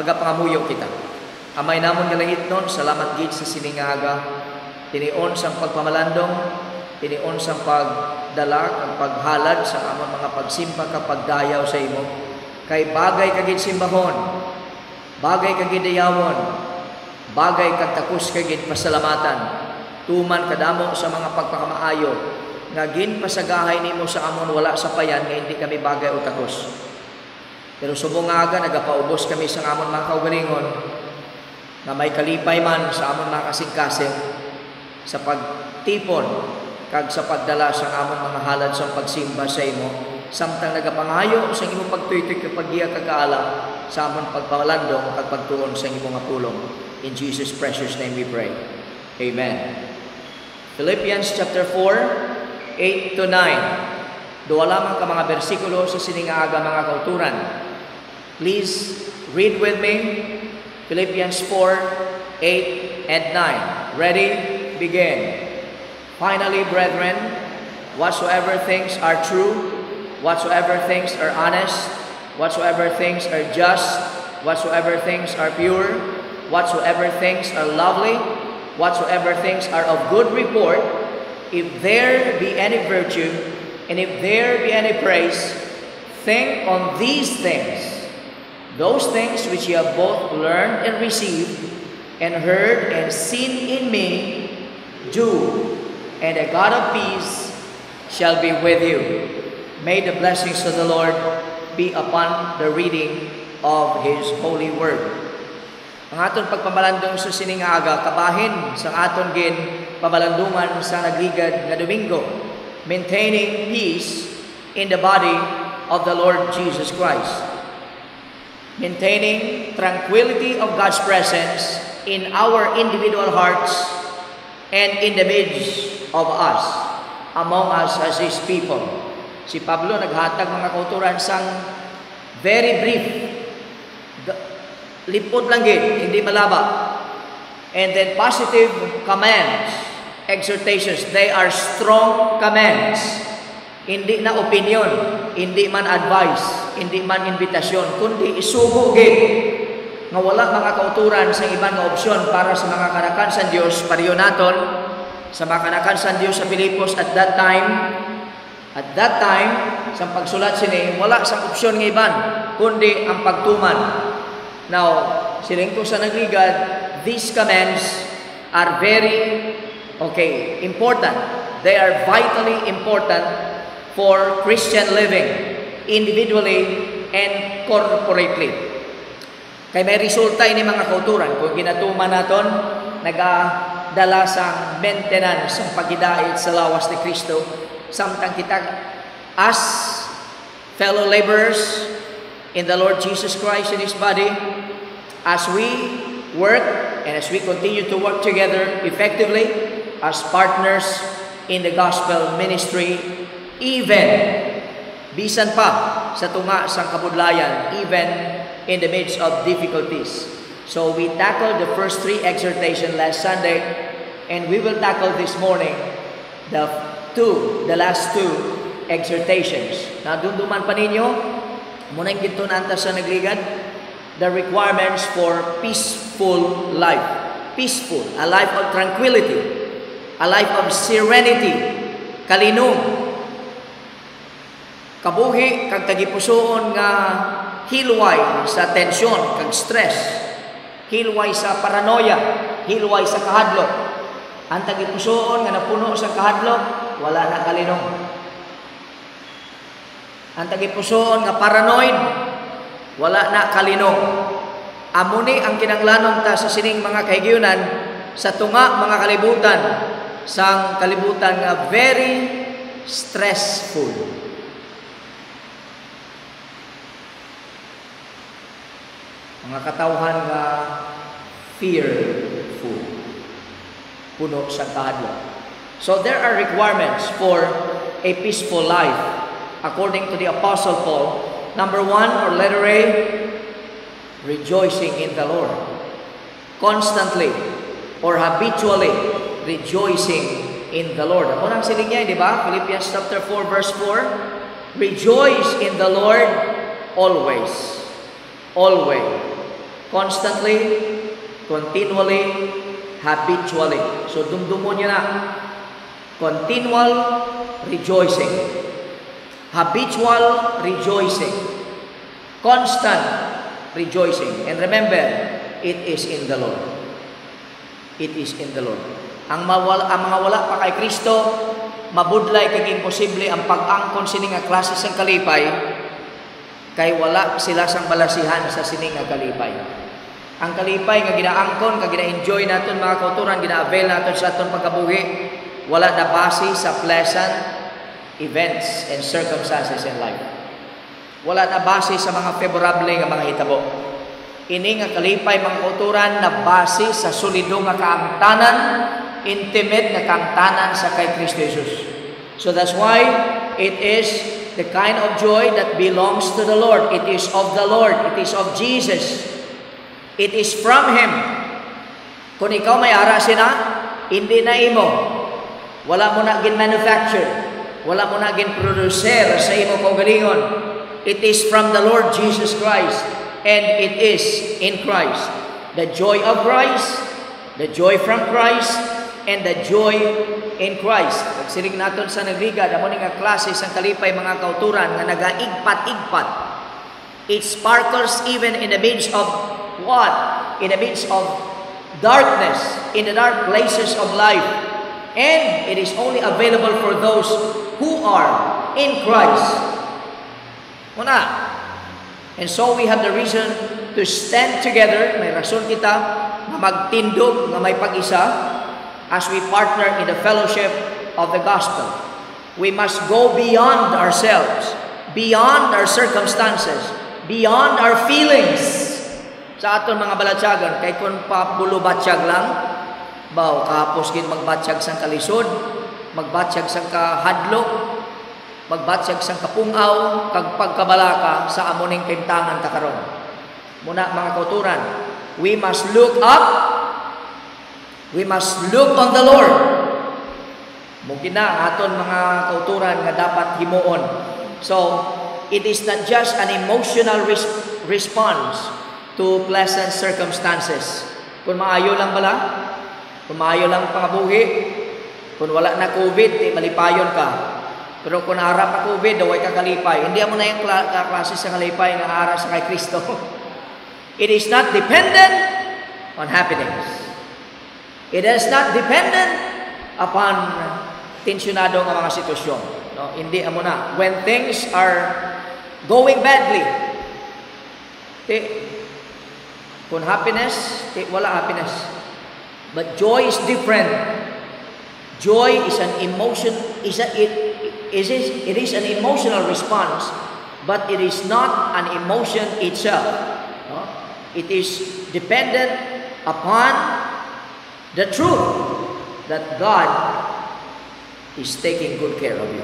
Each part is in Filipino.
magapangamuyo kita. Amay namon nga langit nun, salamat gid sa siningaga, tinion sang pagpamalandong, tinion sang pagdala, ang paghalad sa amon mga pagsimpa ka pagdayaw sa imo. Kay bagay kagid simbahon, bagay kagid dayawon, bagay kag takos kagid pasalamatan, tuman kadamo sa mga pagpakamaayo, nga ginpasagahay nimo sa amon wala sa payan nga hindi kami bagay o takos. Pero subong nga aga nagapaubos kami sa amon mga kaugalingon, na may kalipay man sa amon mga kasing-kasing sa pagtipon kag sa pagdala sa amon mga halad sa pagsimba sa imo, samtang nagapangayo sa imong pagtuytoy kapag giya kagaala sa amon pagpawalandong kag pagtuon sa imong pulong. In Jesus' precious name we pray. Amen. Philippians chapter 4, 8 to 9. Duwa lamang ka mga bersikulo sa siningaga mga kauturan. Please read with me. Philippians 4, 8 and 9. Ready? Begin. Finally, brethren, whatsoever things are true, whatsoever things are honest, whatsoever things are just, whatsoever things are pure, whatsoever things are lovely, whatsoever things are of good report, if there be any virtue, and if there be any praise, think on these things. Those things which ye have both learned and received, and heard and seen in me, do, and the God of peace shall be with you. May the blessings of the Lord be upon the reading of His holy word. Ang aton pagpamalandong sa siningaga, kabahin sa aton gin pamalandungan sa nagligad nga Domingo, maintaining peace in the body of the Lord Jesus Christ. Maintaining tranquility of God's presence in our individual hearts and in the midst of us, among us as His people. Si Pablo naghatag mga kauturan sang very brief, lipot lang gid, hindi malaba. And then positive commands, exhortations, they are strong commands. Hindi na opinion, hindi man advice, hindi man invitasyon, kundi isugo gid nga wala mga kauturan sa ibang nga opsyon para sa mga kanakan sa Dios pariyo naton, sa mga kanakan sa Dios sa Filipos at that time sa pagsulat sini wala sa opsyon nga iban kundi ang pagtuman. Now, siling ko sa nagligad, these commands are very important. They are vitally important for Christian living, individually and corporately. Kay may resulta ini mga kauturan kung ginatuman naton nagadala sang maintenance sang pagidait sa lawas ni Kristo, samtang kita as fellow laborers in the Lord Jesus Christ and His body, as we work and as we continue to work together effectively as partners in the gospel ministry, even bisan pa sa tunga sang kabudlayan, even in the midst of difficulties. So we tackled the first 3 exhortations last Sunday, and we will tackle this morning the last 2 exhortations. Nadumduman pa ninyo, muna yung ginto na sa nagligad, the requirements for peaceful life. Peaceful, a life of tranquility, a life of serenity, kalinong, kabuhi kag tagipusoon nga hilway sa tensyon kag stress, hilway sa paranoia, hilway sa kahadlok. Ang tagipusoon nga napuno sa kahadlok, wala na kalinong. Ang tagipusoon nga paranoid, wala na kalinong. Amuni ang kinanglanon ta sa sining mga kahigayunan sa tunga mga kalibutan, sang kalibutan nga very stressful. Mga katawhan nga fearful, puno sa kahadlok. So there are requirements for a peaceful life according to the Apostle Paul. Number 1, or letter A, rejoicing in the Lord. Constantly or habitually rejoicing in the Lord. Ako nang siling niya, di ba? Philippians chapter 4 verse 4, rejoice in the Lord always. Always. constantly, continually, habitually. So dumdumon niyo na. Continual rejoicing. Habitual rejoicing. Constant rejoicing. And remember, it is in the Lord. It is in the Lord. Ang mga wala pa kay Kristo, mabudlay kag imposible ang pag-angkon sining nga klase sang kalipay kay wala sila sang balasihan sa sining nga kalipay. Ang kalipay nga ginaangkon, nga gina-enjoy naton mga kauturan, gina-avail naton sa aton pagkabuhi, wala na base sa pleasant events and circumstances in life. Wala na base sa mga favorable nga mga hitabo. Ini nga kalipay mga kauturan na base sa solido nga kaangtanan, intimate na kaangtanan sa kay Kristo Jesus. So that's why it is the kind of joy that belongs to the Lord. It is of the Lord. It is of Jesus. It is from Him. Kung ikaw may arasin na, hindi na imo. Wala mo na gin-manufacture. Wala mo na gin-producer sa imo kaugalingon. It is from the Lord Jesus Christ. And it is in Christ. The joy of Christ, the joy from Christ, and the joy in Christ. Pagsilig naton sa nagliga, damo nga klase sang kalipay mga kauturan nga nagaigpat-igpat. It sparkles even in the midst of what? In the midst of darkness, in the dark places of life. And it is only available for those who are in Christ. Una. And so we have the reason to stand together. May rason kita na magtindog, na may pag-isa as we partner in the fellowship of the gospel. We must go beyond ourselves, beyond our circumstances, beyond our feelings. Sa aton mga balatyagan, kay kung pabulo-batsyag lang, baw, kahapos gin magbatsyag sang kalisod, magbatsyag sang kahadlok, magbatsyag sang kapungaw, kag pagkabalaka sa amuning kintangan takaron. Muna mga kauturan, we must look up, we must look on the Lord. Mungkin na aton mga kauturan nga dapat himuon. So, it is not just an emotional response to pleasant circumstances. Kung maayo lang bala, kung maayo lang pangabuhi, kung wala na COVID, malipayon ka. Pero kung naharap na COVID, daway ka kalipay. Hindi mo na yung klase sa kalipay na harap sa kay Kristo. It is not dependent on happiness. It is not dependent upon tensyonado ng mga sitwasyon. No? Hindi mo na. When things are going badly, kung happiness, wala happiness. But joy is different. Joy is an emotion, it is an emotional response, but it is not an emotion itself. No? It is dependent upon the truth that God is taking good care of you.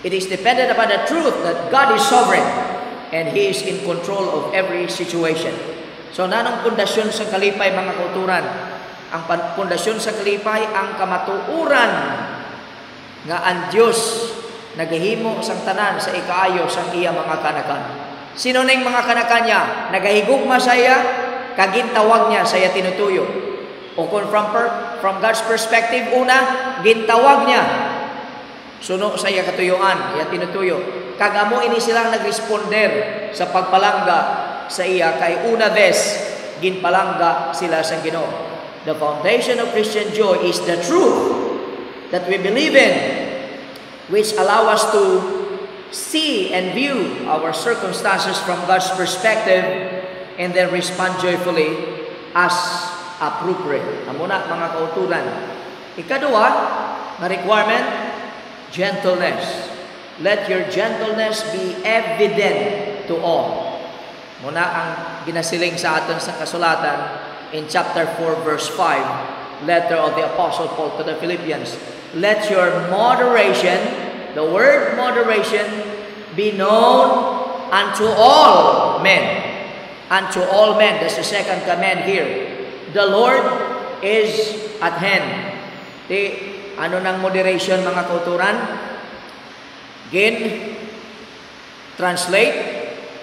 It is dependent upon the truth that God is sovereign and He is in control of every situation. So, nanong pundasyon sa kalipay mga kauturan? Ang pundasyon sa kalipay, ang kamatuuran nga ang Diyos nagahimo sang tanan sa ikaayo sang iya mga kanakan. Sino ning mga kanakan niya? Nagahigugma sa iya, kagintawag niya sa iya tinutuyo. O kung from God's perspective, una, gintawag niya. Suno sa iya katuyuan, iya tinutuyo. Kagamo ini silang nagresponder sa pagpalangga sa iya kay una des, ginpalangga sila sa Ginoo. The foundation of Christian joy is the truth that we believe in, which allow us to see and view our circumstances from God's perspective and then respond joyfully as appropriate. Amuna mga kautulan. Ikadua, na requirement, gentleness. Let your gentleness be evident to all. Muna ang ginasiling sa aton sa kasulatan in chapter 4 verse 5, letter of the Apostle Paul to the Philippians. Let your moderation, the word moderation, be known unto all men. Unto all men. That's the second command here. The Lord is at hand. Ano ng moderation mga kauturan? Again, translate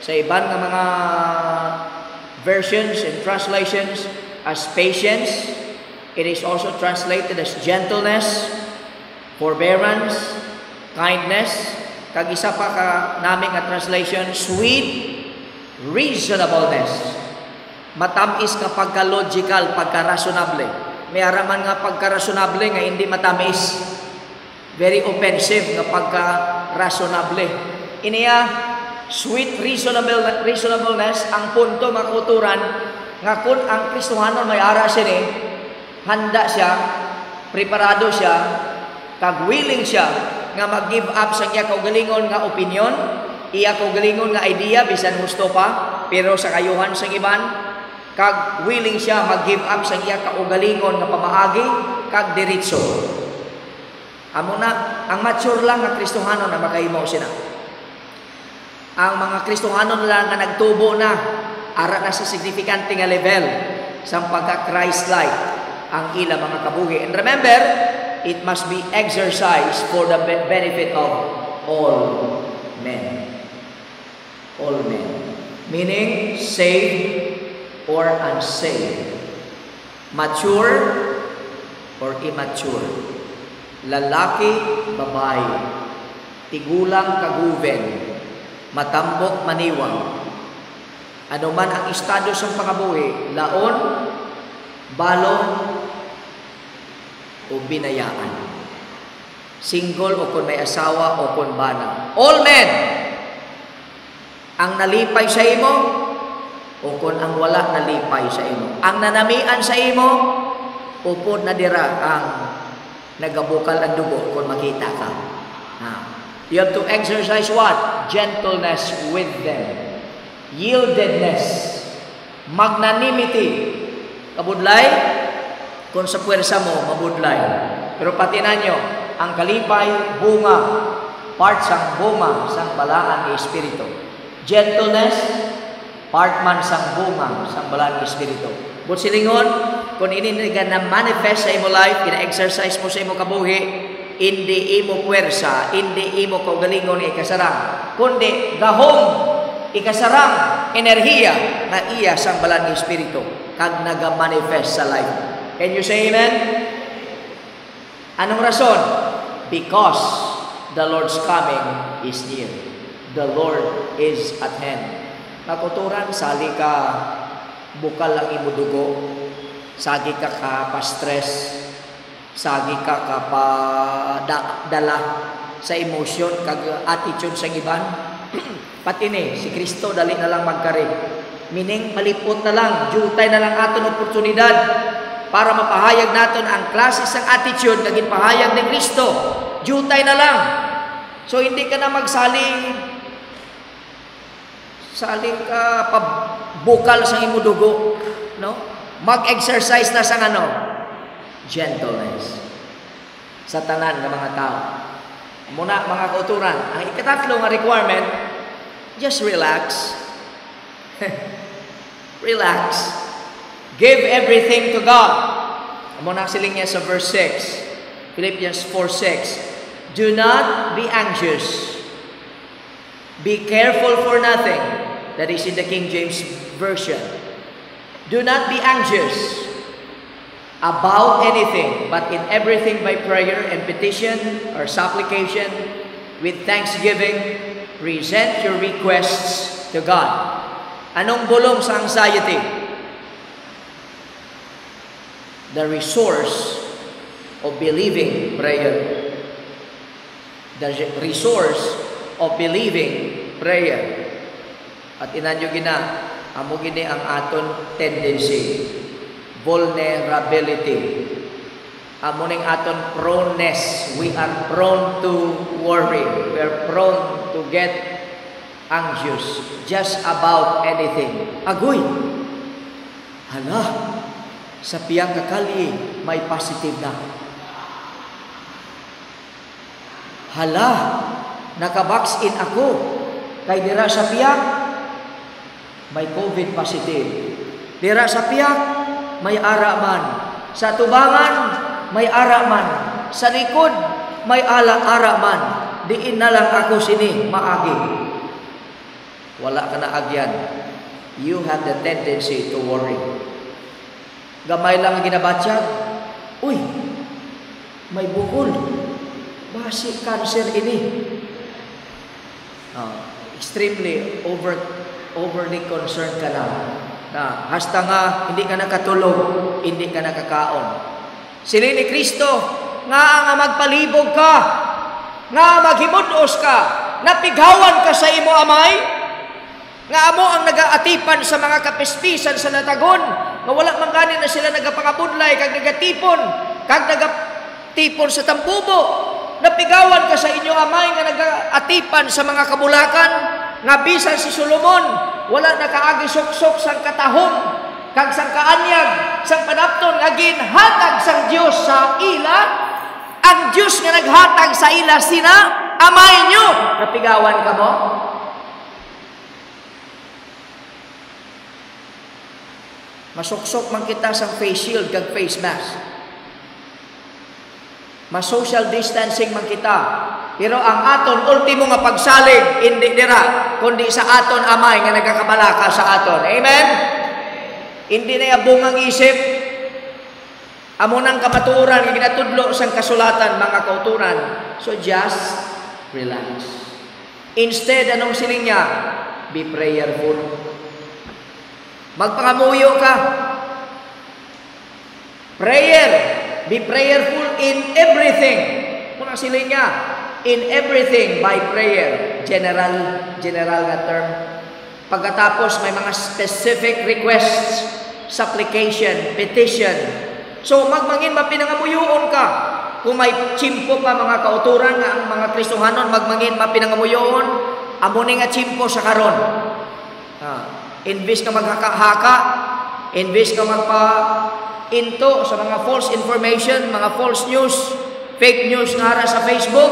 sa ibang mga versions and translations as patience. It is also translated as gentleness, forbearance, kindness. Kag isa pa ka namin nga translation, sweet reasonableness. Matamis nga pagka-logical, pagka-rationable. May araman nga pagka-rationable nga hindi matamis. Very offensive nga pagka-rationable. Iniya, sweet reasonableness, ang punto makuturan nga kung ang Kristohanon may ara siya ni, handa siya, preparado siya, kag willing siya nga mag-give up sa iya kaugalingon nga opinion, iya kaugalingon nga idea, bisan gusto pa, pero sa kayuhan sa iban, kag willing siya mag-give up sa iya kaugalingon nga pamaagi, kag diretso. Amo na, ang mature lang nga Kristohanon na makahimo sila. Ang mga Kristohanon lang nga nagtubo na, ara na sa significante nga level sa pagka-Christ-like ang ila mga kabuhi. And remember, it must be exercised for the benefit of all men. All men. Meaning, saved or unsaved. Mature or immature. Lalaki, babae. Tigulang, kaguven. Matambok, maniwang. Ano man ang estado sa pangabuhi, laon, balon, o binayaan. Single o kung may asawa o kung bana. All men ang nalipay sa imo o kung ang wala nalipay sa imo. Ang nanamian sa imo o kung nadira ang nagabukal ang dugo kung makita ka. You have to exercise what? Gentleness with them. Yieldedness. Magnanimity. Kabudlay, kung sa puwersa mo, mabudlay. Pero patinan nyo, ang kalipay, bunga, part sang bunga, sang balaan ni Espiritu. Gentleness, part man sang bunga, sang balaan ni Espiritu. But silingon, kung ininigan na manifest sa imo life, ina-exercise mo sa imo kabuhi, hindi imo puwersa, hindi imo kaugalingon ikasarang, kundi gahom, ikasarang, enerhiya, na iya sang balaan ni Espiritu, kag naga-manifest sa life. Can you say amen? Anong rason? Because the Lord's coming is near. The Lord is at hand. Nakuturan, sali ka, bukal ang imo dugo, sagi ka pa-stress, sagi ka pa-dala sa emosyon, kag attitude sa iban. Pati ni, si Kristo dali na lang magkari. Meaning, malipot na lang, jutay na lang aton oportunidad para mapahayag natin ang klase sang attitude na ginpahayag ni Kristo. Jutay na lang. So, hindi ka na magsaling ka pabukal sa imo dugo. No? Mag-exercise na sa ano? Gentleness. Sa tanan ng mga tao. Muna, mga kauturan, ang ikatatlo nga requirement, just relax. Relax. Give everything to God. Muna siling niya sa verse 6. Philippians 4:6. Do not be anxious. Be careful for nothing. That is in the King James Version. Do not be anxious about anything, but in everything by prayer and petition or supplication with thanksgiving, present your requests to God. Anong bulong sa anxiety? The resource of believing prayer. The resource of believing prayer. At inanyo gina, amo gini ang aton tendency. Vulnerability. Amo ning aton proneness. We are prone to worry. We are prone to get anxious just about anything. Agoy! Hala! Sa piyang kakali, may positive na. Hala! Nakabox in ako. Kay dira sa piyak, may COVID positive. Dira sa piyak, may araman. Sa tubangan, may araman. Sa likod, may araman. Diin na lang ako sini, maagi. Wala ka na agyan. you have the tendency to worry. Gamay lang ang ginabatyag, uy, may bukol. Basi cancer ini. Extremely overly concerned ka na hasta nga hindi ka nakatulog, hindi ka nakakaon. Sili ni Kristo nga magpalibog ka, nga maghimudos ka, napigawan ka sa imo amay, nga amo ang nagaatipan sa mga kapispisan sa natagon, nga wala man gani na sila nagapangabudlay kag nagatipon, kag nagatipon sa tambubo. Napigawan ka sa inyo amay nga nagaatipan sa mga kabulakan, nga bisan si Solomon wala nakaagi sok-sok sang katahom kag sang kaanyag sang panapton nga ginhatag sang Dios sa ila. Ang Dios nga naghatag sa ila sina amay nyo. Napigawan ka mo? Masuksok man kita sang face shield kag face mask. Mas-social distancing man kita. Pero ang aton ultimo nga pagsalig, hindi dira, kundi sa aton amay nga nagakabalaka sa aton. Amen? Hindi na yabong ang isip. Amo nang kamaturan, nga ginatudlo sang kasulatan, mga kauturan. So just relax. Instead, anong siling niya? Be prayerful. Magpangamuyo ka. Prayer. Be prayerful in everything. Kung ang siling niya, in everything by prayer. General na term. Pagkatapos may mga specific requests, supplication, petition. So magmangin mapinangamuyoon ka. Kung may chimpo pa mga kauturan nga ang mga Kristohanon, magmangin mapinangamuyoon, amo ni nga chimpo sa karon. Invis ka maghaka-haka, invis ka into sa mga false information, mga false news, fake news nga ara sa Facebook.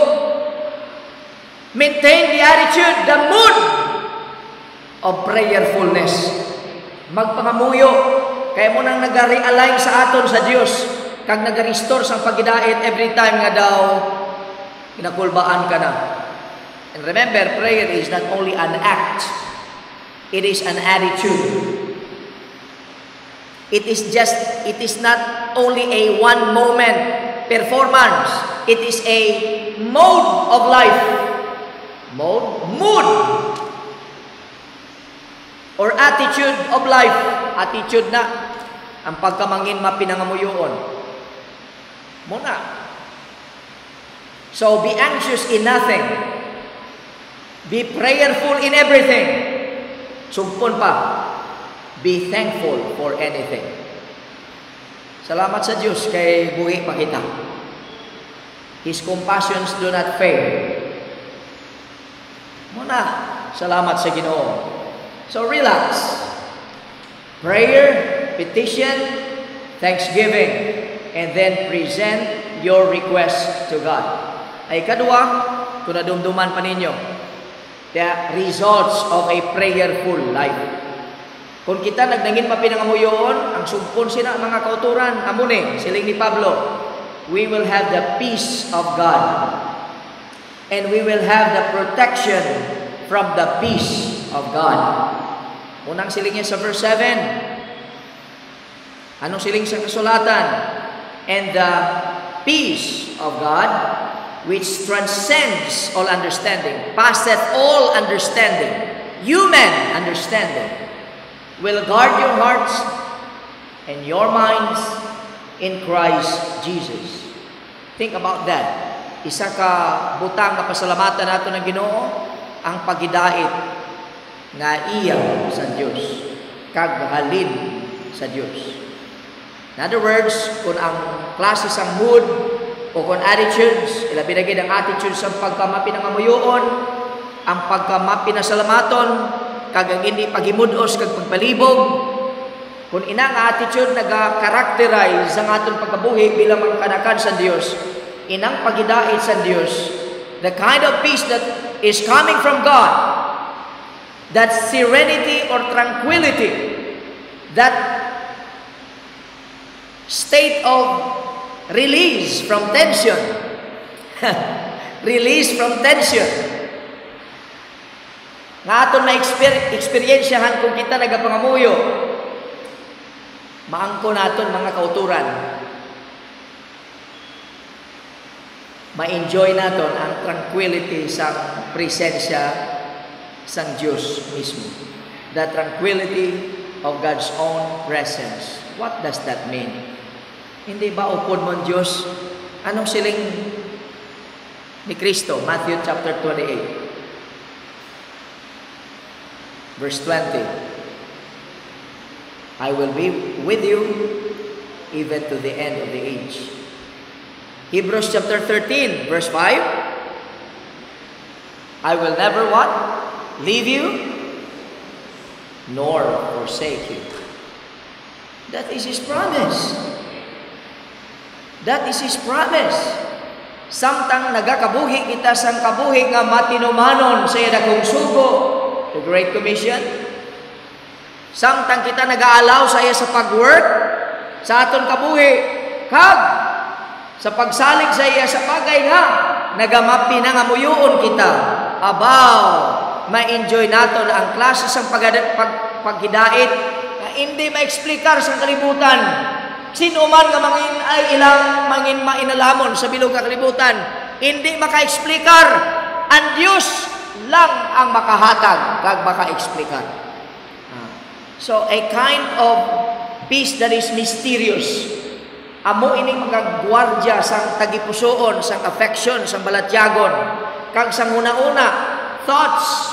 Maintain the attitude, the mood of prayerfulness. Magpangamuyo, kaya mo nang nag-realign sa aton sa Dios, kag nag-restore sang pagidait every time nga daw kinakulbaan ka na. And remember, prayer is not only an act, it is an attitude. It is not only a one moment performance. It is a mode of life. Mood. Or attitude of life. Attitude na. Ang pagkamangin mapinangamuyoon. Muna. So be anxious in nothing. Be prayerful in everything. Sugpon pa. Be thankful for anything. Salamat sa Diyos kay buhi pa kita. His compassions do not fail. Muna, salamat sa Ginoo. So relax. Prayer, petition, thanksgiving, and then present your request to God. Ay kadua, kung nadumduman pa ninyo, the results of a prayerful life. Kung kita nagnangin mapinangamuyoon, ang sugpon sina mga kauturan, amune, siling ni Pablo, we will have the peace of God. And we will have the protection from the peace of God. Unang siling niya sa verse 7. Anong siling sa kasulatan? And the peace of God, which transcends all understanding, passeth all understanding, human understanding, will guard your hearts and your minds in Christ Jesus. Think about that. Isa ka butang na pasalamatan nato ng Ginoo, ang pagidait nga iya sa Dios, kag halin sa Dios. In other words, kung ang klase sang mood o kung attitudes, ilabi na gid ang attitude sa pagkamapinangamuyoon, ang pagkamapinasalamaton, kag ang hindi paghimudos kag pagpalibog, kung ina nga attitude naga-characterize ang aton pagkabuhi bilang mga kanakan sa Dios, inang pagidait sa Dios, the kind of peace that is coming from God, that serenity or tranquility, that state of release from tension, release from tension, nga aton na-experiensyahan kung kita nagapangamuyo, maangko naton mga kauturan, ma-enjoy naton ang tranquility sa presensya sang Diyos mismo. The tranquility of God's own presence. What does that mean? Hindi ba upod mo Diyos? Anong siling ni Kristo? Matthew chapter 28. Verse 20, I will be with you even to the end of the age. Hebrews chapter 13, verse 5, I will never what? Leave you, nor forsake you. That is His promise. That is His promise. Samtang nagakabuhi kita sang kabuhi nga matinumanon sa dakong sugo, the Great Commission. Samtang kita nag-aalaw sa iya sa pag-work, sa aton kabuhi, kag sa pagsalig sa iya sa bagay nga, nagamapi na nga muyoon kita. Abaw, ma-enjoy naton ang klase sang paghidait na hindi ma-explikar sa kalibutan. Sino man nga mangin ay ilang mangin mainalamon sa bilog nga kalibutan, hindi maka-explikar. Ang Diyos lang ang makahatag kag maka-explicar. So a kind of peace that is mysterious. Amo ining mga gwardiya sang tagipusoon, sang affection, sang balatyagon, kag sang una-una thoughts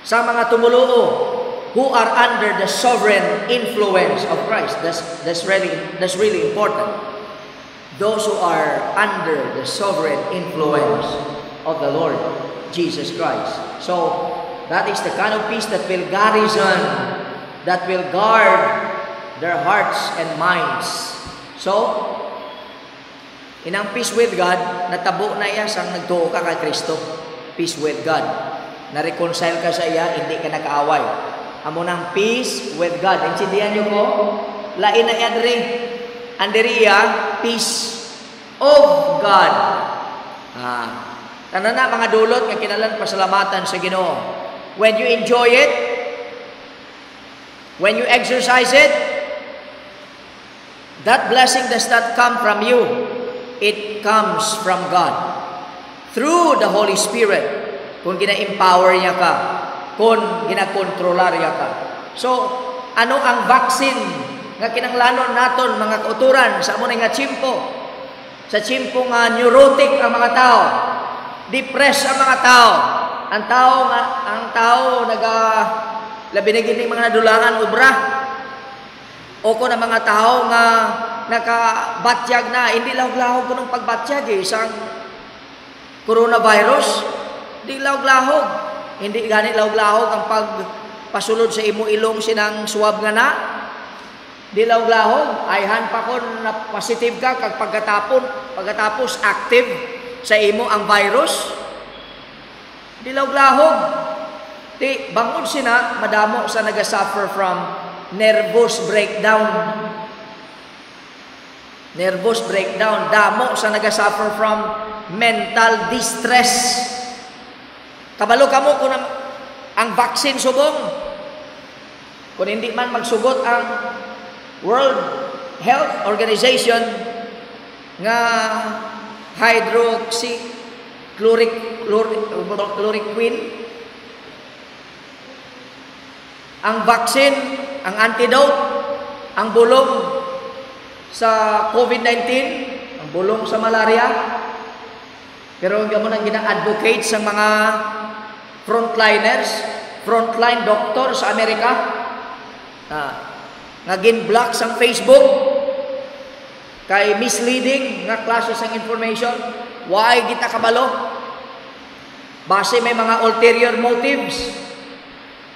sa mga tumuluo who are under the sovereign influence of Christ. That's really important. Those who are under the sovereign influence of the Lord Jesus Christ. So, that is the kind of peace that will garrison, that will guard their hearts and minds. So, inang peace with God, natabo na iya sang nagtuo ka kay Kristo. Peace with God. Na-reconcile ka sa iya, hindi ka nag-aaway. Amo ng peace with God. Intindihan niyo ko? Lain na yadri. Andiri iya, peace of God. Tanan na mga dulot nga kinalan pasalamatan sa Ginoo. When you enjoy it, when you exercise it, that blessing does not come from you. It comes from God. Through the Holy Spirit. Kung gina-empower niya ka, kung gina-kontrolar niya ka. So, ano ang vaccine nga kinanglanon naton mga kauturan sa amo nga tsimpo? Sa tsimpo nga neurotic ang mga tao. Depressed ang mga tao. Ang tao labi na gini mga nadulangan ubra. O ko na mga tao nga nakabatyag na, hindi lahog-lahog ko ng pagbatyag isang coronavirus. Hindi lahog-lahog. Hindi ganit lahog-lahog ang pagpasulod sa imo ilong sinang swab nga na. Di lahog-lahog. Ayhan pa ko na positive ka kag pagkatapos active sa imo ang virus. Di lahog-lahog. Di bangod sina madamo sa nagasuffer from nervous breakdown. Nervous breakdown. Damo sa nagasuffer from mental distress. Kabalo kamo kung ang vaccine subong. Kung hindi man magsugot ang World Health Organization nga hydroxychloroquine, ang vaccine, ang antidote, ang bulong sa COVID-19, ang bulong sa malaria. Pero hindi mo nang gina-advocate sa mga frontline doctor sa Amerika, nga gin-block sa Facebook, kay misleading nga klase sang information. Why kita kabalo? Base may mga ulterior motives.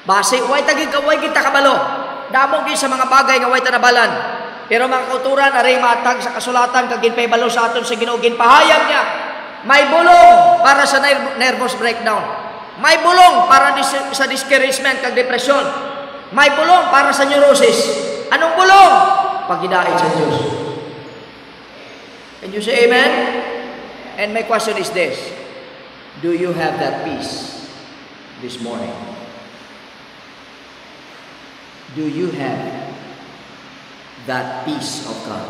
Base, why kita kabalo? Damog din sa mga bagay nga why tanabalan. Pero mga kauturan, aray matag sa kasulatan, kag ginpaybalo sa aton sa Ginoo, ginpahayag niya. May bulong para sa nervous breakdown. May bulong para sa discouragement kag depression. May bulong para sa neurosis. Anong bulong? Pagidait sa Diyos. Can you say amen? And my question is this: do you have that peace? this morning. Do you have that peace of God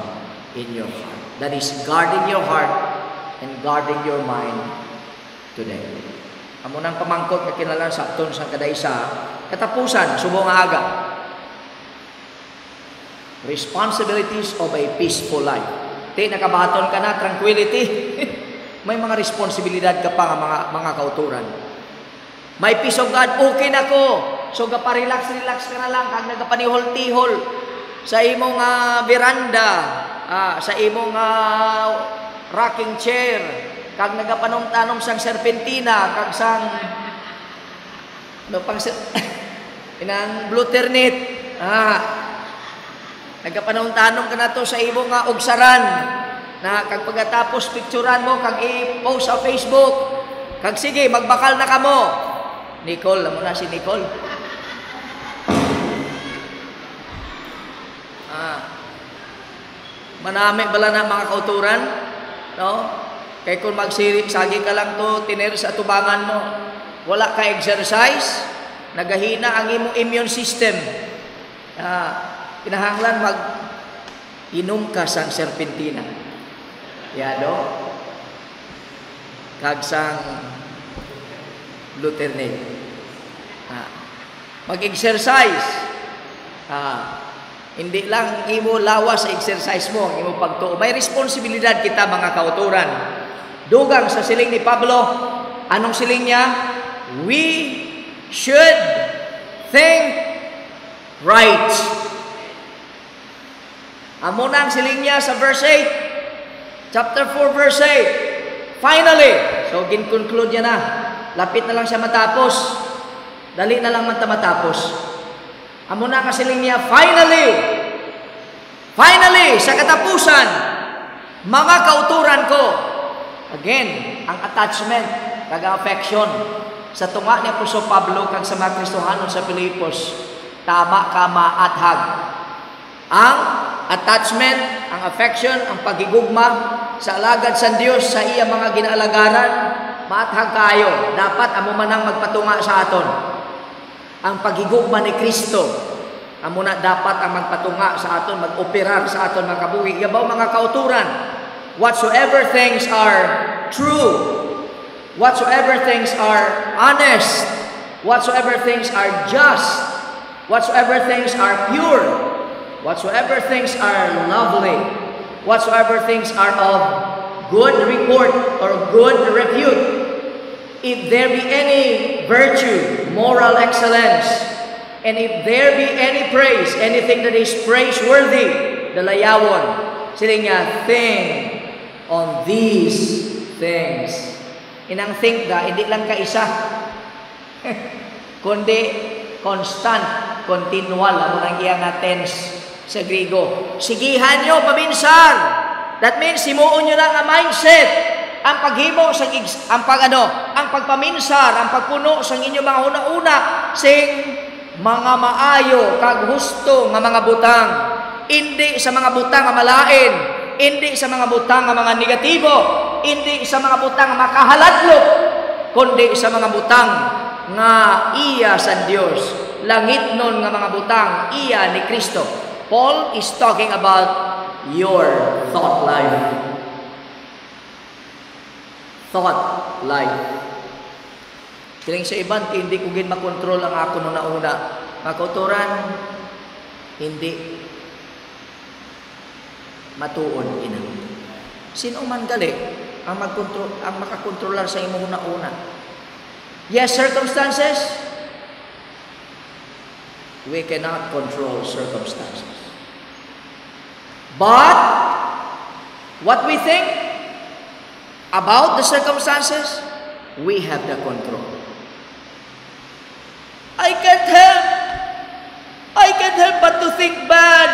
in your heart? That is guarding your heart and guarding your mind today. Amo nang pamangkot nga kinahanglan sabton sa kadaysa, katapusan subong nga aga. Responsibilities of a peaceful life. Di nakabaton ka na tranquility. May mga responsibilidad ka pa nga mga kauturan. May peace of God, okay na ko. So relax ka na lang kag nagapanihol-tihol sa imong veranda, sa imong rocking chair, kag nagapanom-tanom sang serpentina, kag sang inang blue ternit. Nagapanom-tanom ka na to sa imong ugsaran na kag pagkatapos picturean mo kag i-post sa Facebook. Kag sige, magbakal na kamo. Nicole, amo na si Nicole. Manami bala na mga kauturan, no? Kay kung magsagi ka lang to tiner sa tubangan mo, wala ka exercise, nagahina ang imong immune system. Kinahanglan inom ka sang serpentina. Yado. Kag sang Luternate. Mag-exercise. Hindi lang imo lawas sa exercise mo, imo pagtuo. May responsibilidad kita mga kauturan. Dugang sa siling ni Pablo, anong siling niya? We should think right. Amo na ang siling niya sa verse 8. Chapter 4 verse 8. Finally, so gin-conclude niya na. Lapit na lang siya matapos. Dali na lang matapos. Amo na kasiling niya, finally, sa katapusan, mga kauturan ko. Again, ang attachment, kag affection, sa tunga ni Apostol Pablo, kag sa mga Kristohanon sa Pilipos, tama ka maathag. Ang attachment, ang affection, ang pagigugma, sa alagad sa Dios, sa iya mga ginaalagaran, maathag kayo. Dapat amo manang magpatunga sa aton. Ang pagigugma ni Kristo, amo na dapat ang magpatunga sa aton, mag-operar sa aton mga kabuhi. Yabaw mga kauturan, whatsoever things are true, whatsoever things are honest, whatsoever things are just, whatsoever things are pure, whatsoever things are lovely, whatsoever things are of good report or good repute, if there be any virtue, moral excellence, and if there be any praise, anything that is praiseworthy, dalayawon, sila nga, think on these things. Inang think da, hindi lang kaisa, kundi constant, continual, ano nang iya nga tense sa Griego. Sigihan nyo, paminsan. That means, simuon nyo na nga mindset. Ang paghimo sa ang pagpaminsar, ang pagpuno sa inyo mga una-una sing mga maayo kag husto nga mga butang, hindi sa mga butang nga malain, hindi sa mga butang nga mga negatibo, hindi sa mga butang nga makahaladlok, kundi sa mga butang nga iya sa Dios, langit nun nga mga butang iya ni Kristo. Paul is talking about your thought life. Thought life. Kiling sa iban, hindi ko gin makontrol ang ako nung nauna. Makuturan, hindi matuon ina. Sino man gali ang makakontrolar sa imo una-una? Yes, circumstances. We cannot control circumstances. But what we think about the circumstances, we have the control. I can't help but to think bad,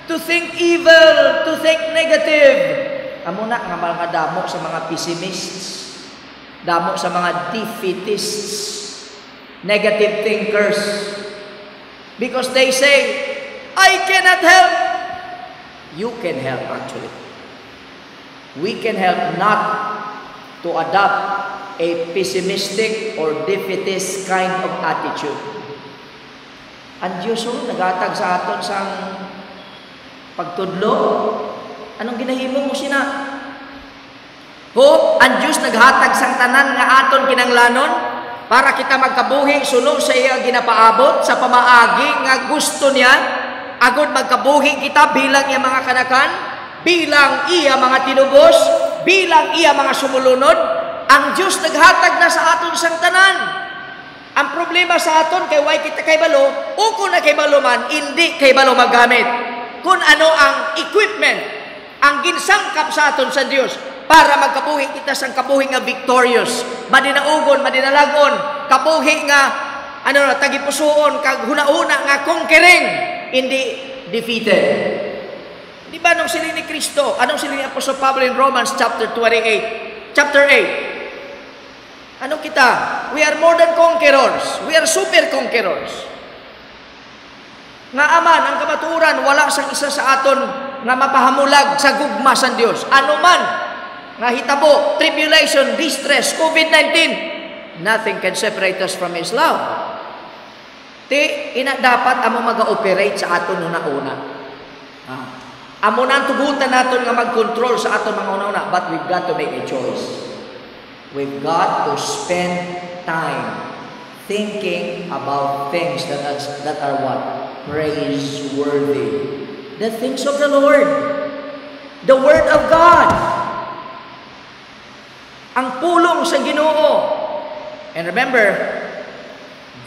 to think evil, to think negative. Amo na nga mga damo sa mga pessimists, damo sa mga defeatists, negative thinkers. Because they say, I cannot help. You can help actually. We can help not to adapt a pessimistic or defeatist kind of attitude. Ang Diyos nagatag sa aton sang pagtudlo. Anong ginahimo mo sina? Hope, ang Diyos naghatag sang tanan nga aton kinanglanon para kita magkabuhi sunod sa iya ginapaabot sa pamaagi nga gusto niya, agud magkabuhi kita bilang iya mga kanakan, bilang iya mga tinubos, bilang iya mga sumulunod. Ang Diyos naghatag na sa aton sang tanan. Ang problema sa aton kay way kita kay balo, o kung na kay balo man, hindi kay balo magamit. Kung ano ang equipment, ang ginsangkap sa aton sa Diyos para magkabuhi kita sang kabuhi nga victorious, madinaugon, madinalagon, kabuhi nga tagipusoon, kag huna-una nga conquering, hindi defeated. Di ba anong sili ni Kristo? Anong sili ni Apostle Pablo in Romans chapter 8? Ano kita? We are more than conquerors. We are super conquerors. Nga aman, ang kamaturan, wala sang isa sa aton nga mapahamulag sa gugma sa Dios. Ano man nga hitabo, tribulation, distress, COVID-19, nothing can separate us from His love. Ina dapat amo mag-operate sa aton una-una. Amo nang tugutan naton nga mag-control sa aton mga una-una, but we've got to make a choice. We've got to spend time thinking about things that are what? Praiseworthy. The things of the Lord. The Word of God. Ang pulong sa Ginoo. And remember,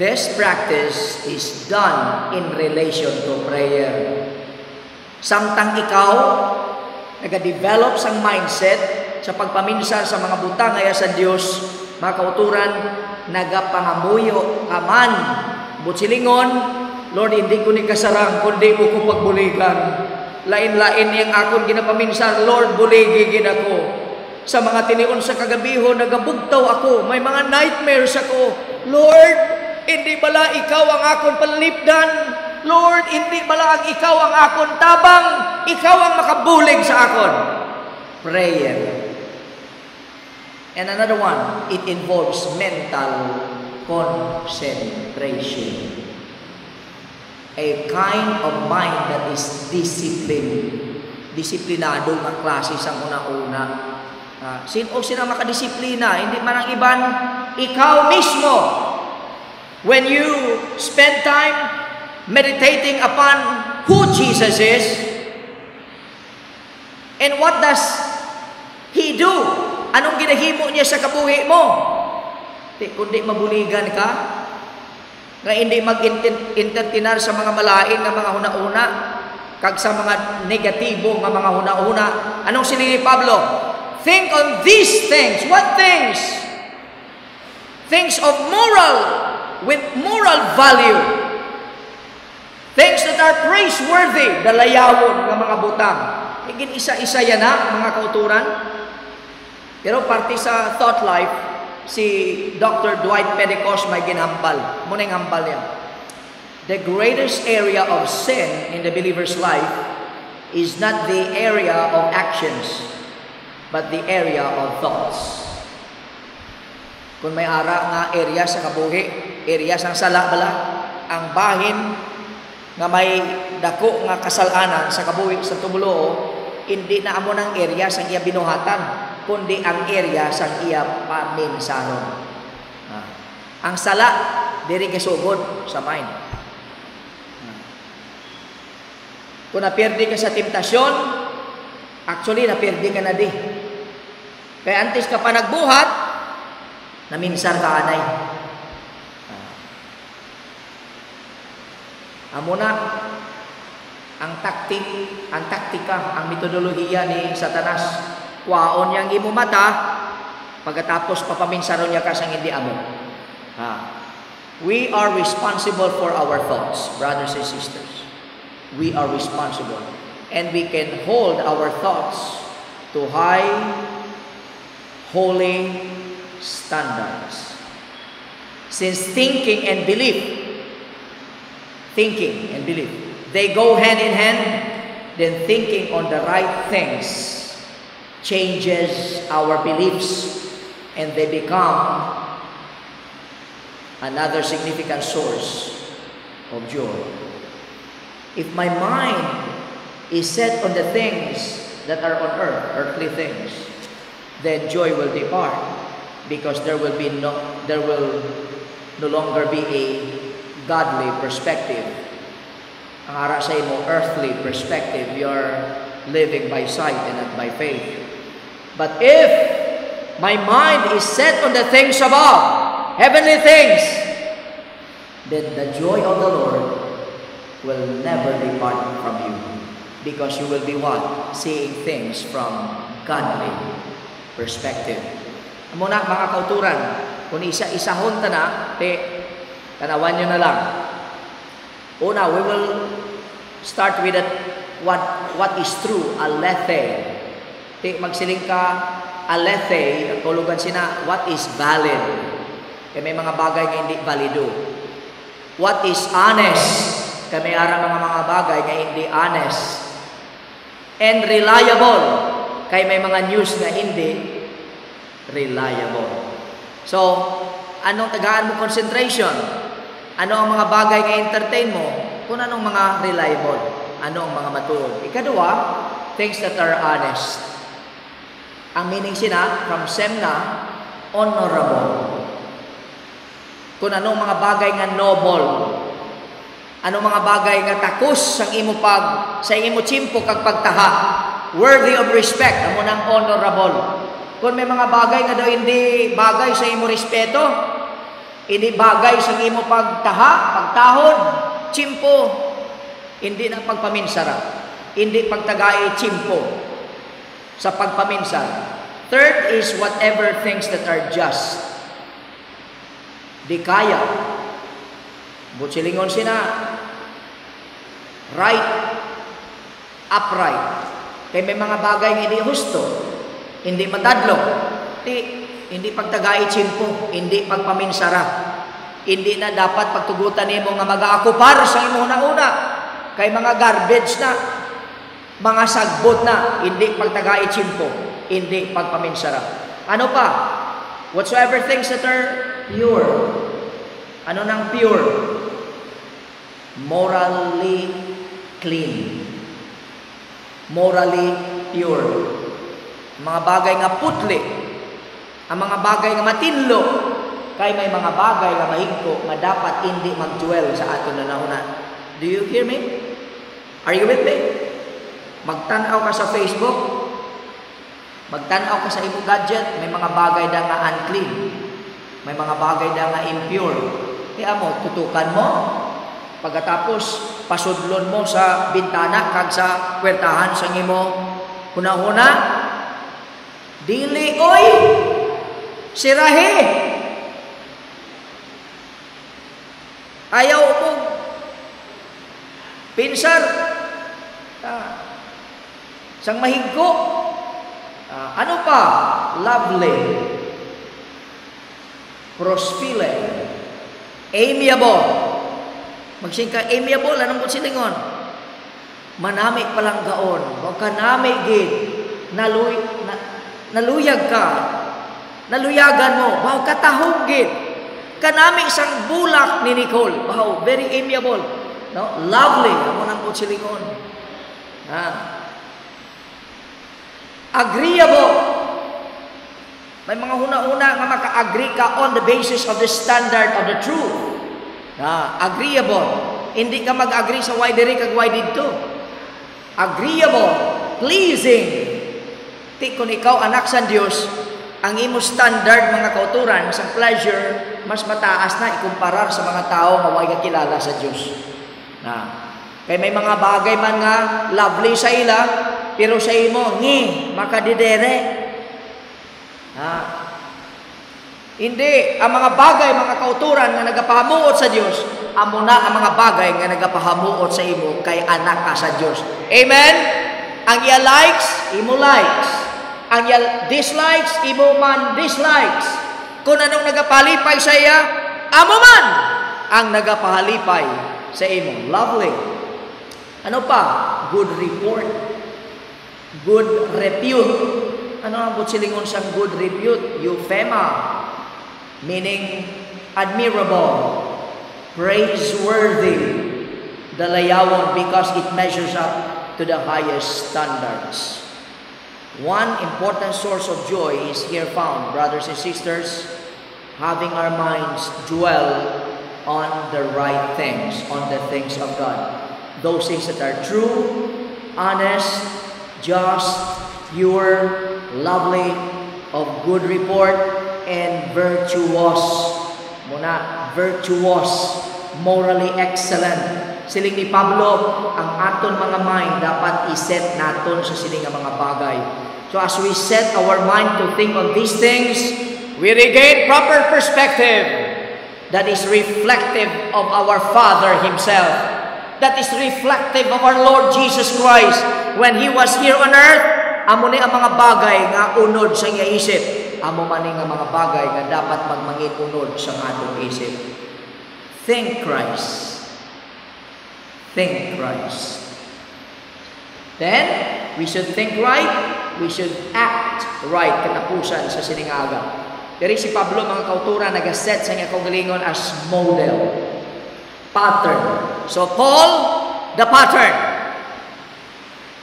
this practice is done in relation to prayer. Samtang ikaw nag-develop sang mindset sa pagpaminsan sa mga butang ngaya sa Dios, mga kauturan, nagapangamuyo kaman butsilingon, Lord, hindi ko ni kasarang kundi mo ko pagbuligan. Lain-lain yang akon ginapaminsan, Lord, buligi gid ako. Sa mga tinion sa kagabiho, nagabugtaw ako, may mga nightmares ako. Lord, hindi bala ikaw ang akon panlipdan. Lord, hindi bala ang ikaw ang akon tabang. Ikaw ang makabulig sa akon. Prayer. And another one, it involves mental concentration. A kind of mind that is disciplined. Disiplinado ng klase sa una-una. Sino makadisiplina? Hindi man ang iban, ikaw mismo. When you spend time meditating upon who Jesus is, and what does He do? Anong ginahimo niya sa kabuhi mo? Kundi mabuligan ka, nga hindi mag-entertainar sa mga malain nga mga huna-una, kag sa mga negatibo nga mga huna-una. Anong sili ni Pablo? Think on these things. What things? Things of with moral value. Things that are praiseworthy. Dalayawon nga mga butang. Higin isa-isa yan mga kauturan. Pero parte sa thought life, si Dr. Dwight Pentecost may ginhambal. Muna yung hambal yan. The greatest area of sin in the believer's life is not the area of actions, but the area of thoughts. Kung may ara nga area sa kabuhi, area sang sala bala, ang bahin nga may dako nga kasalanan sa kabuhi sa tumulo, hindi na amo ng area sang iya binuhatan, kundi ang area sang iya paminsanon. Ang sala diri kasugod sa mind. Kung napirdi ka sa temptasyon, actually napirdi ka na di. Kaya antes ka pa nagbuhat, naminsar ka anay. Amo na ang taktika, ang metodolohiya ni Satanas. Kuwaon niyang imo mata, pagkatapos papaminsaron niya ka sang hindi amo. We are responsible for our thoughts, brothers and sisters. We are responsible. And we can hold our thoughts to high, holy standards. Since thinking and belief, they go hand in hand, then thinking on the right things changes our beliefs and they become another significant source of joy. If my mind is set on the things that are on earth, earthly things, then joy will depart, because there will no longer be a godly perspective. Ang ara sa imo, earthly perspective, you are living by sight and not by faith. But if my mind is set on the things above, heavenly things, then the joy of the Lord will never depart from you, because you will be what? Seeing things from godly perspective. Amo na mga kauturan, kung isa-isahon ta na, tanawan nyo na lang. Una, we will start with what is true, alethe. Magsiling ka, alethe, tulugan sina, what is valid. Kaya may mga bagay nga hindi valido. What is honest? Kaya may mga bagay nga hindi honest. And reliable. Kaya may mga news na hindi reliable. So, anong tagaan mo concentration? Ano ang mga bagay nga entertain mo? Kung anong mga reliable? Ano ang mga matuod? Ikadua, things that are honest. Ang meaning sina, from semna, honorable. Kung anong mga bagay nga noble. Anong mga bagay nga takos sa imo chimpo kag pagtaha. Worthy of respect, amo nang honorable. Kung may mga bagay nga daw hindi bagay sa imo respeto, hindi bagay sa imo pagtaha, pagtahod, chimpo, hindi na pagpaminsara, hindi pagtagai chimpo sa pagpaminsar. Third is whatever things that are just. Di kaya. Butsilingon sina, right, upright. Kaya may mga bagay nga hindi husto, hindi matadlo, hindi pagtagai chimpo, hindi pagpaminsara, hindi na dapat pagtugutan nimo nga mag-aakupar sa imo una-una, kay mga garbage na, mga sagbot na, hindi pagtagai chimpo, hindi pagpaminsara. Ano pa? Whatsoever things that are pure. Ano nang pure? Morally clean. Morally pure. Mga bagay nga putli, ang mga bagay nga matinlo, kay may mga bagay nga mahigko nga dapat hindi mag-dwell sa aton nanahuna. Do you hear me? Are you with me? Magtanaw ka sa Facebook, magtanaw ka sa imong gadget, may mga bagay da nga unclean, may mga bagay da nga impure. Kaya mo, tutukan mo, pagkatapos pasudlon mo sa bintana kag sa kwertahan sa imo huna-huna, dili oy sirahe, ayaw mo pinsar sang mahigko. Ano pa? Lovely, prosphile, amiable. Magsingka amiable, anong silingon? Manami palang gaon, huwag ka nami gid, naluyag ka, naluyagan mo, wow, katahog gid, kanami isang bulak ni Nicole, wow, very amiable, no? Lovely, amo nang silingon. Agreeable. May mga huna-huna nga maka-agree ka on the basis of the standard of the truth. Agreeable. Hindi ka mag-agree sa why diri kag why didto. Agreeable, pleasing. Ti kung ikaw anak sa Dios, ang imo standard mga kauturan sa pleasure mas mataas na ikumparar sa mga tao nga way kakilala sa Dios. Kay may mga bagay man nga lovely sa ila, pero sa imo makadidere. Hindi, ang mga bagay, mga kauturan nga nagapahamuot sa Dios, amo na ang mga bagay nga nagapahamuot sa imo kay anak ka sa Dios. Amen? Ang iya likes, imo likes. Ang iya dislikes, imo man dislikes. Kung anong nagapalipay sa iya, amo man ang nagapahalipay sa imo. Lovely. Ano pa? Good report. Good repute. ano ang silingon sang good repute? Euphema, meaning admirable, praiseworthy, dalayawon, because it measures up to the highest standards. One important source of joy is here found, brothers and sisters, having our minds dwell on the right things, on the things of God. Those things that are true, honest, just, pure, lovely, of good report, and virtuous. Muna, virtuous, morally excellent. Siling ni Pablo, ang aton mga mind dapat iset naton sa siling nga mga bagay. So as we set our mind to think on these things, we regain proper perspective that is reflective of our Father Himself, that is reflective of our Lord Jesus Christ. When He was here on earth, amo ni ang mga bagay nga unod sa iya isip. Amo man nga mga bagay nga dapat magmangit unod sa atong isip. Think Christ. Think Christ. Then, we should think right, we should act right katapusan sa siningaga. Pero si Pablo, mga kauturan, nag-set sa niya kaugalingon as model. Pattern. So, Paul, the pattern.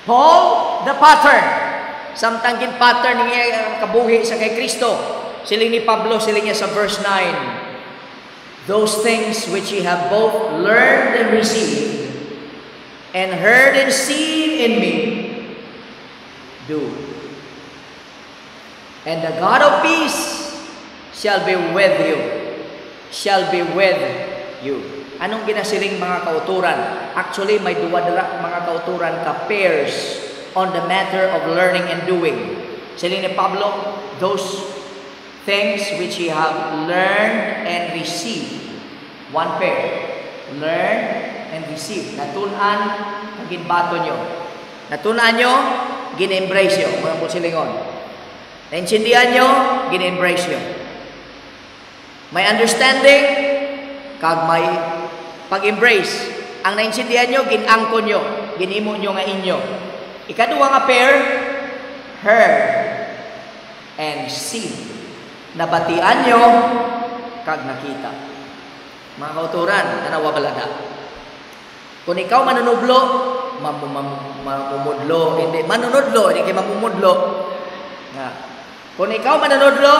Paul, the pattern. Samtangkin pattern niya kabuhi sa kay Kristo. Siling ni Pablo, siling niya sa verse 9. Those things which ye have both learned and received, and heard and seen in me, do. And the God of peace shall be with you. Shall be with you. Anong ginasiling mga kauturan? Actually, may duwadala mga kauturan ka pairs on the matter of learning and doing. Siling ni Pablo, those things which ye have learned and received. One pair. Learn and receive. Natunan, ginbato nyo. Natunan nyo, gin-embrace nyo. Mga pusilingon. Naintindihan nyo, gin-embrace nyo. May understanding, kag may pag-embrace. Ang naintindihan nyo, gin-angkon nyo. Ginimo nyo nga inyo. Ikaduwa nga pair, heard and see. Nabatian nyo, kag nakita. Mga kauturan, tanawa balada. Kung ikaw manunublo, mamumudlo. Hindi, manunudlo, hindi kayo mamumudlo. Kung ikaw manunudlo,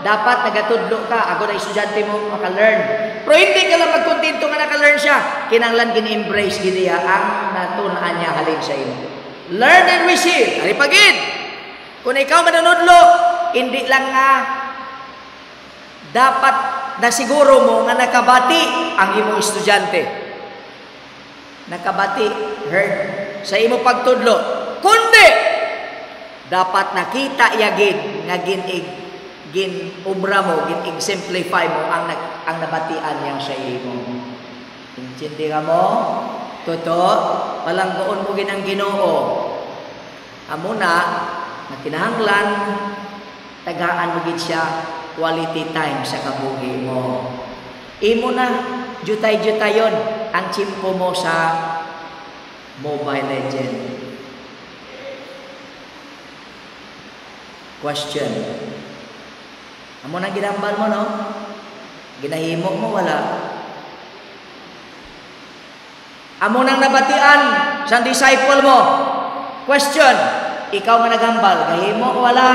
dapat nagatudlo ka. Ako na estudyante mo, maka-learn. Pero hindi ka lang magkontento nga naka-learn siya. Kinanglan gini-embrace giniya ang natunan niya halin sa iyo. Learn and receive. Alipagid. Kung ikaw manunudlo, hindi lang nga dapat na siguro mo nga nakabati ang imong estudyante. Nakabati, heard, sa imo pagtudlo. Kundi, dapat nakita yagid nga gin-ubra mo, gin-exemplify mo ang nabatian niya sa imo. Intindi ka mo? Totoo, palanggoon mo ginang Ginoo. Amo na kinahanglan, tagaan mo gid siya, quality time sa kabuhi mo. Imo na, jutay-jutayon ang chimpo mo sa Mobile Legend. Question. Amo na ginambal mo, no? Ginahimo mo, wala. Amo nang nabatian sa disciple mo. Question. Ikaw nga nagambal, gahimo o wala?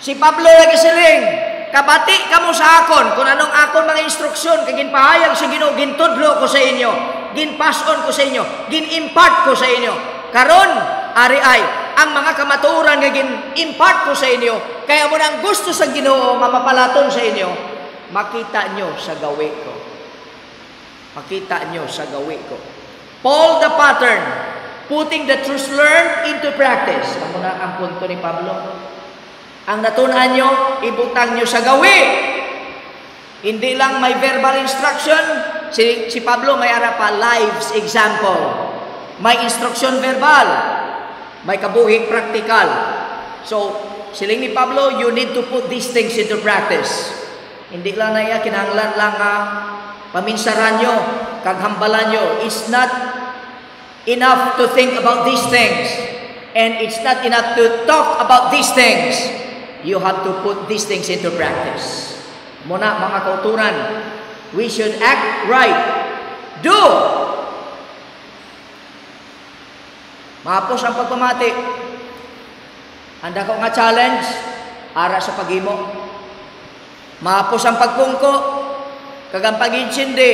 Si Pablo nagsiling, kabati ka mo sa akon, kung anong akon mga instruksyon, kagin pahayag sa Ginoo, gintudlo ko sa inyo, ginpason ko sa inyo, gin-impart ko sa inyo. Karon, ari ay, ang mga kamaturan nga gin-impart ko sa inyo, kaya mo nang gusto sa Ginoo, mamapalaton sa inyo, makita nyo sa gawi ko. Makita nyo sa gawi ko. Paul the pattern, putting the truth learned into practice. Amo na ang punto ni Pablo. Ang natunan nyo, ibutang nyo sa gawi. Hindi lang may verbal instruction. Si Pablo may ara pa lives example. May instruction verbal. May kabuhi practical. So, siling ni Pablo, you need to put these things into practice. Hindi lang na iya, kinahanglan lang paminsaran nyo, kaghambalan nyo. It's not enough to think about these things. And it's not enough to talk about these things. You have to put these things into practice. Muna, mga kauturan, we should act right. Do! Mapos ang pagpamati. Anda ko nga challenge, ara sa paghimo. Mapos ang pagpungko, kagang pag-insindi.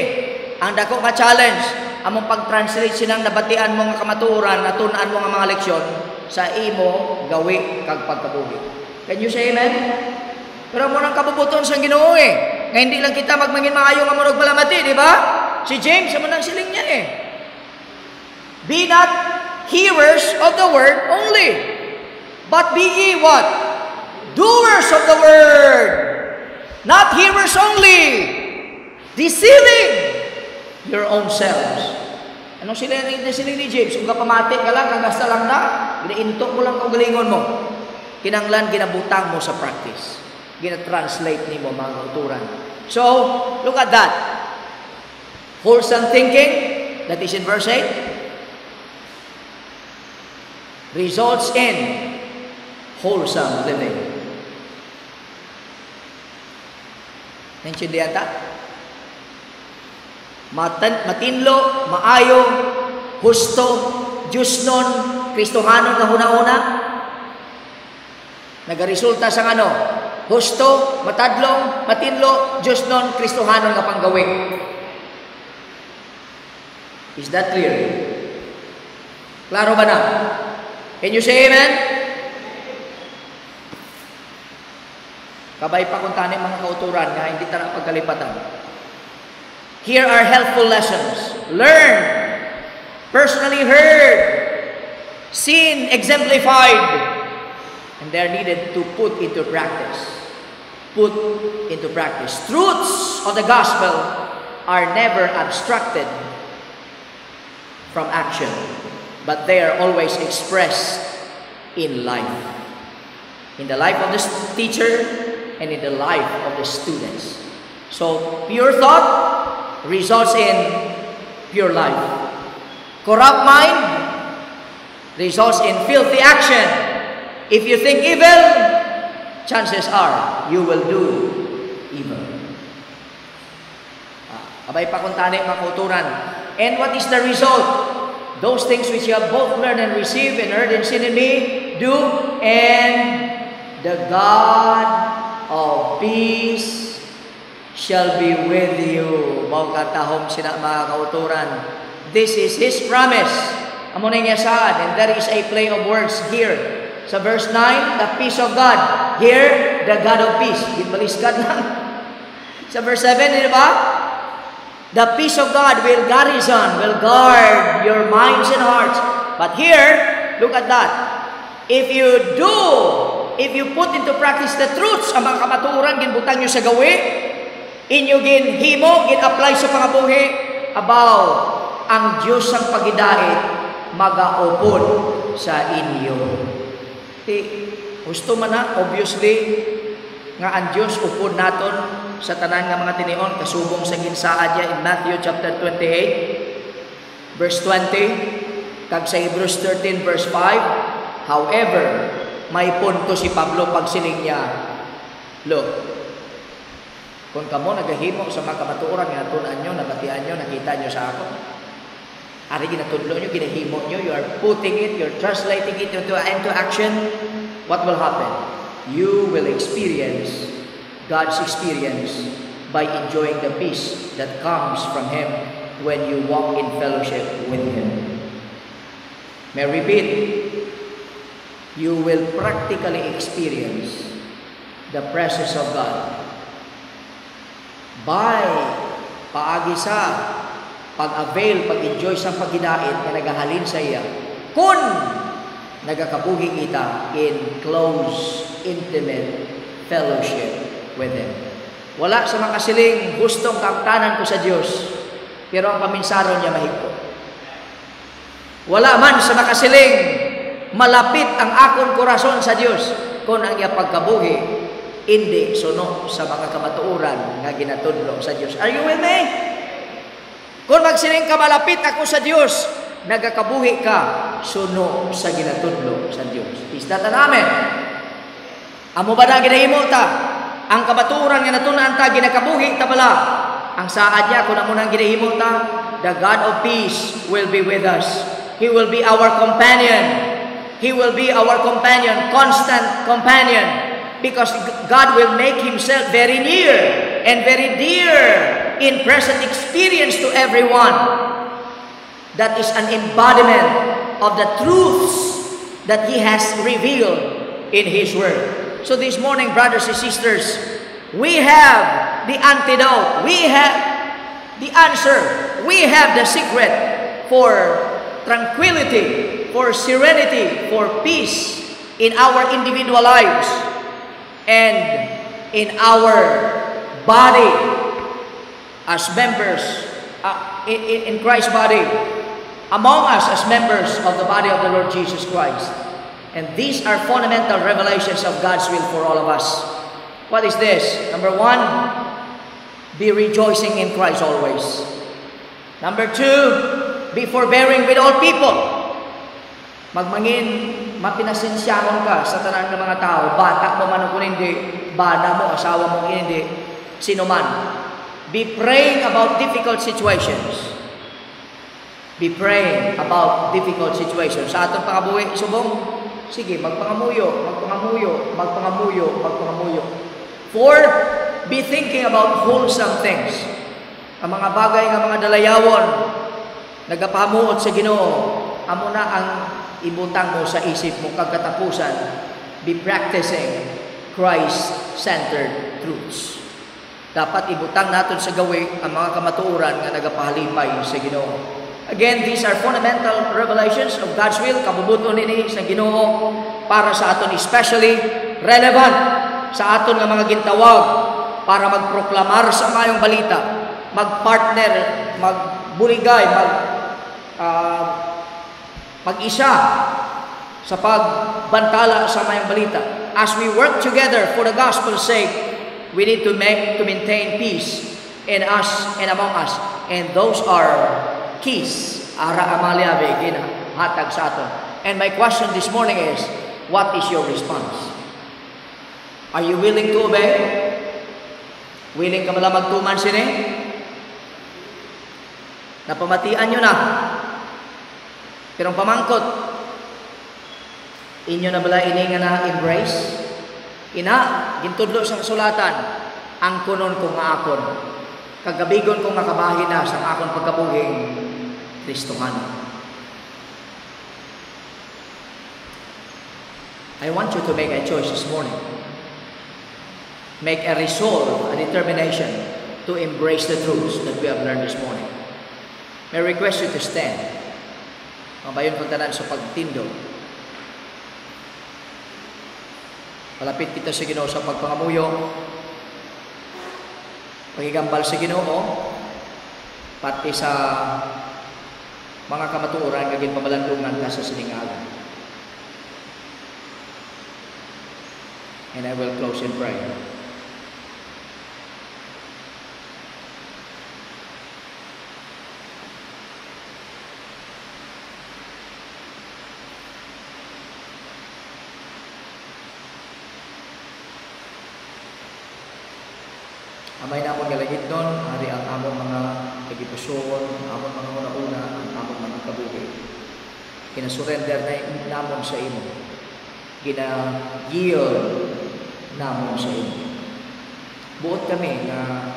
Anda ko nga challenge, among pag-translate sinang nabatian mo nga kamatuoran, natunan mo nga mga leksyon, sa imo gawi kag pagkabuhi. Can you say amen? Pero mo nang kabubuton sa Ginoo nga hindi lang kita magmangin maayo nga murag palamati, di ba? Si James mo nang siling niya Be not hearers of the word only, but be ye what? Doers of the word. Not hearers only, deceiving your own selves. Anong siling ni James? Kung kapamati ka lang, kagasta lang na, ginaintok mo lang kung galingon mo. Kinanglan, ginabutang mo sa practice. Gina-translate ni mo mga kauturan. So, look at that. Wholesome thinking, that is in verse 8, results in wholesome living. Naintindihan ta? Matinlo, maayo, husto, Diyos nun, Kristohanon na huna-una, nagaresulta sa ano? Husto, matadlong, matinlo, Diyos nun, Kristohanon nga panggawi. Is that clear? Klaro ba na? Can you say amen? Kabay pa kung tani mga kauturan nga hindi tara pagkalipatan. Here are helpful lessons. Learn, personally heard, seen, exemplified, and they're needed to put into practice. Put into practice. Truths of the gospel are never abstracted from action, but they are always expressed in life. In the life of the teacher and in the life of the students. So, pure thought results in pure life. Corrupt mind results in filthy action. If you think evil, chances are you will do evil. Abay pa kung tani mga kauturan. And what is the result? Those things which you have both learned and received and heard and seen in me, do, and the God of peace shall be with you. Mao katahom sina mga kauturan. This is His promise. Amo na niya saad, and there is a play of words here. Sa verse 9, the peace of God. Here, the God of peace. Gitbaliskad lang. Sa verse 7, di ba? The peace of God will garrison, will guard your minds and hearts. But here, look at that. If you put into practice the truths, ang mga kamatuoran, ginbutang nyo sa gawi, inyo ginhimo, gin-apply sa pangabuhi, abaw, ang Diyos ang pagidait, magaupod sa inyo. Gusto man na, obviously, nga ang Diyos upod naton sa tanan nga mga tinion, kasubong sa ginsaad niya in Matthew chapter 28, verse 20, kag sa Hebrews 13, verse 5. However, may punto si Pablo pagsiling niya, look, kung kamo nagahimo sa mga kamatuoran nga tunan nyo, nabatian nyo, nakita nyo sa ako, ari ginatudlo nyo, ginahimo nyo, you are putting it, you're translating it into action, what will happen? You will experience God's experience by enjoying the peace that comes from Him when you walk in fellowship with Him. May I repeat, you will practically experience the presence of God by paagi sa pag-avail, pag-enjoy sa paghinait na nagahalin sa iya kung nagakabuhi kita in close, intimate fellowship with Him. Wala sa makasiling gustong kamtanan ko sa Diyos, pero ang paminsaron niya mahigko. Wala man sa makasiling malapit ang akong korason sa Diyos, kung ang iya pagkabuhi, hindi suno sa mga kamatuoran nga ginatudlo sa Diyos. Are you with me? Kung magsiling ka malapit ako sa Diyos, nagakabuhi ka suno sa ginatudlo sa Dios. Is that an amen? Amo ba na ginahimo ta? Ang kabaturan nga natunan ta ginakabuhi ta bala. Ang saad niya kung amo nang ginahimo ta, the God of peace will be with us. He will be our companion. He will be our companion, constant companion, because God will make Himself very near and very dear in present experience to everyone. That is an embodiment of the truths that He has revealed in His Word. So this morning, brothers and sisters, we have the antidote. We have the answer. We have the secret for tranquility, for serenity, for peace in our individual lives and in our body as members in Christ's body, among us as members of the body of the Lord Jesus Christ. And these are fundamental revelations of God's will for all of us. What is this? Number one, be rejoicing in Christ always. Number two, be forbearing with all people. Magmangin, mapinasensyahan ka sa tanan ng mga tao, bata mo man kung hindi, bana mo, asawa mo hindi, sino man. Be praying about difficult situations. Be praying about difficult situations. Sa atong pangabuhi, subong, sige, magpangamuyo. Four, be thinking about wholesome things. Ang mga bagay ng mga dalayawon, nagapamuot sa Ginoo, amo na ang ibutang mo sa isip mo kagkatapusan. Be practicing Christ-centered truths. Dapat ibutang natin sa gawi ang mga kamatuoran nga nagapahalipay sa Ginoo. Again, these are fundamental revelations of God's will. Kabubuton nini sa Ginoo para sa aton, especially relevant sa aton nga mga gintawag para magproklamar sa mayong balita, magpartner, magbuligay, mag-isa sa pagbantala sa mayang balita. As we work together for the gospel's sake, we need to maintain peace in us and among us. And those are keys. Ara Amalia begin hatag sa aton. And my question this morning is, what is your response? Are you willing to obey? Willing ka bala magtuman sini? Napamatian nyo na. Pero pamangkot, inyo na bala ini nga na-embrace? Ina, gintudlo sa kasulatan, ang kunon ko nga akon. Kagabigon ko nga kabahin na sa akon pagkabuhing Kristohan. I want you to make a choice this morning. Make a resolve, a determination to embrace the truths that we have learned this morning. May I request you to stand. Mabayon pagtanan sa pagtindog. Palapit kita sa Ginoo sa pagpangamuyo. Pagigambal sa Ginoo, pati sa mga kamatuoran nga ginpamalandungan ka sa siningagan. And I will close in prayer. Amay na akong galagit doon, hari ang among mga kagipuson, among mga una-una, ang among mga kabuhi. Kinasurrender na namon sa imo. Gina-yield namon sa imo. Buot kami na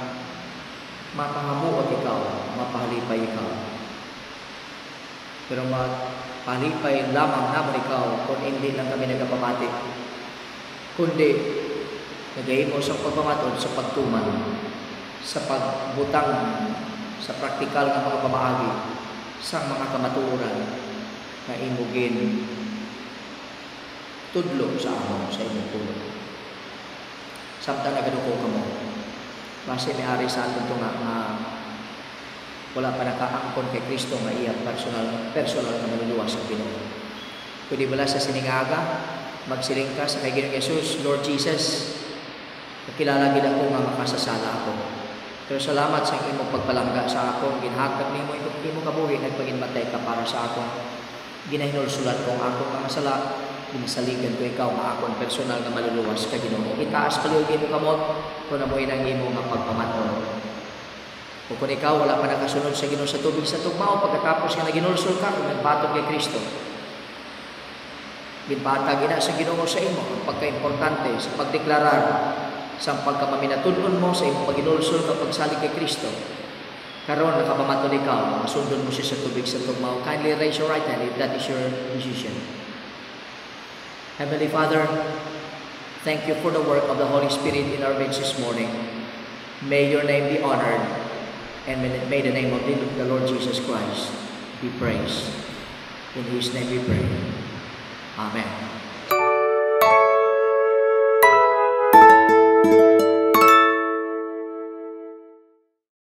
mapangamuot ikaw, mapahalipay ikaw. Pero mapahalipay lamang namon ikaw kung hindi lang kami nagapamati. Kundi nagahimo sa pagpamatod, sa pagtuman, sa pagbutang, sa praktikal ng mga pamaagi, sa mga kamatuoran na imugin tudlo sa amon sa inyong tulong. Samtang nagaduko ka mo, base may ari sa atin ito nga wala pa nakaangkon kay Kristo nga iya personal na maluluwas sa Ginoo. Pwede bala sa siningaga, magsiling ka sa kay Ginoong Jesus, Lord Jesus, nakilala gid ako nga makasasala ako. Pero salamat sa imong pagpalangga sa ako, ginhatag nimo imo kabuhi, nagpaginmatay ka para sa ako. ginahinulsulat ko ang akong mga sala, ginasaligan ko ikaw nga akong personal nga maluluwas ka Ginoo. Itaas paliugin mo kamot kung namoy nang imo nga pagpamaton. O kung ikaw wala pa nakasunod sa Ginoo sa tubig sa tugmao, pagkatapos nga naginulsul ka kung nagbatog kay Kristo, ginpatag ina sa Ginoo sa imo ang pagkaimportante sa pagdeklarar sa pagkamaminatudon mo sa imong paginulsul kapag salig kay Kristo. Karon nakapamaton ikaw, masundon mo siya sa tubig sa tugmao. Kindly raise your right hand if that is your decision. Heavenly Father, thank you for the work of the Holy Spirit in our midst this morning. May your name be honored, and may the name of the Lord Jesus Christ be praised. In His name we pray. Amen.